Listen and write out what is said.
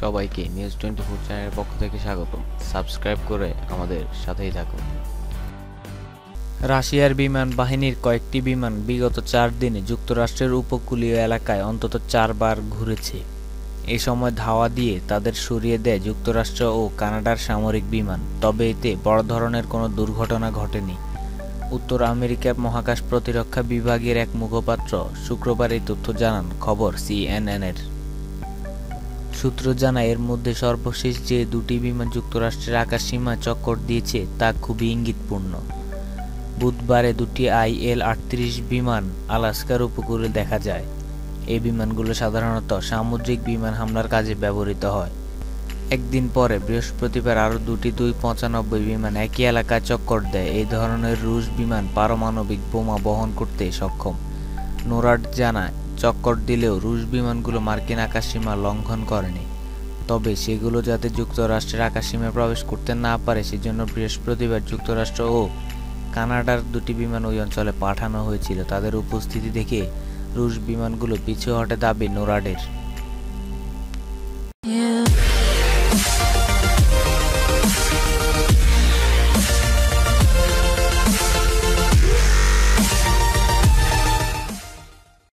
সবাইকে নিউজ 24 চ্যানেলের পক্ষ থেকে স্বাগত। সাবস্ক্রাইব করে আমাদের সাথেই থাকুন। রাশিয়ার বিমান বাহিনীর কয়েকটি বিমান বিগত 4 দিনে যুক্তরাষ্ট্রের উপকূলীয় এলাকায় অন্তত 4 বার ঘুরেছে। এ সময় ধাওয়া দিয়ে তাদের সরিয়ে দেয় যুক্তরাষ্ট্র ও কানাডার সামরিক বিমান, তবে এতে বড় ধরনের কোনো দুর্ঘটনা ঘটেনি। উত্তর আমেরিকার মহাকাশ প্রতিরক্ষা বিভাগের এক মুখপাত্র শুক্রবার এই তথ্য জানান খবর CNN-এর। সূত্র জানায়, এর মধ্যে সর্বশেষ যে দুটি বিমান যুক্তরাষ্ট্রের আকাশসীমা চক্কর দিয়েছে তা খুবই ইঙ্গিতপূর্ণ। বুধবারে দুটি IL-38 বিমান আলাস্কার উপকূলে দেখা যায়। এই বিমানগুলো সাধারণত সামুদ্রিক বিমান হামলার কাজে ব্যবহৃত হয়। একদিন পরে বৃহস্পতিবার আরও দুটি Tu-95 বিমান একই এলাকায় চক্কর দেয়। এই ধরনের রুশ বিমান পারমাণবিক বোমা বহন করতে সক্ষম। নোরাড জানায়, চক্কর দিলেও রুশ বিমানগুলো মার্কিন আকাশসীমা লঙ্ঘন করেনি, তবে সেগুলো যাতে যুক্তরাষ্ট্রের আকাশসীমায় প্রবেশ করতে না পারে সেজন্য বৃহস্পতিবার যুক্তরাষ্ট্র ও কানাডার দুটি বিমান ওই অঞ্চলে পাঠানো হয়েছিল। তাদের উপস্থিতি দেখে রুশ বিমানগুলো পিছু হটে দাবি নোরাডের।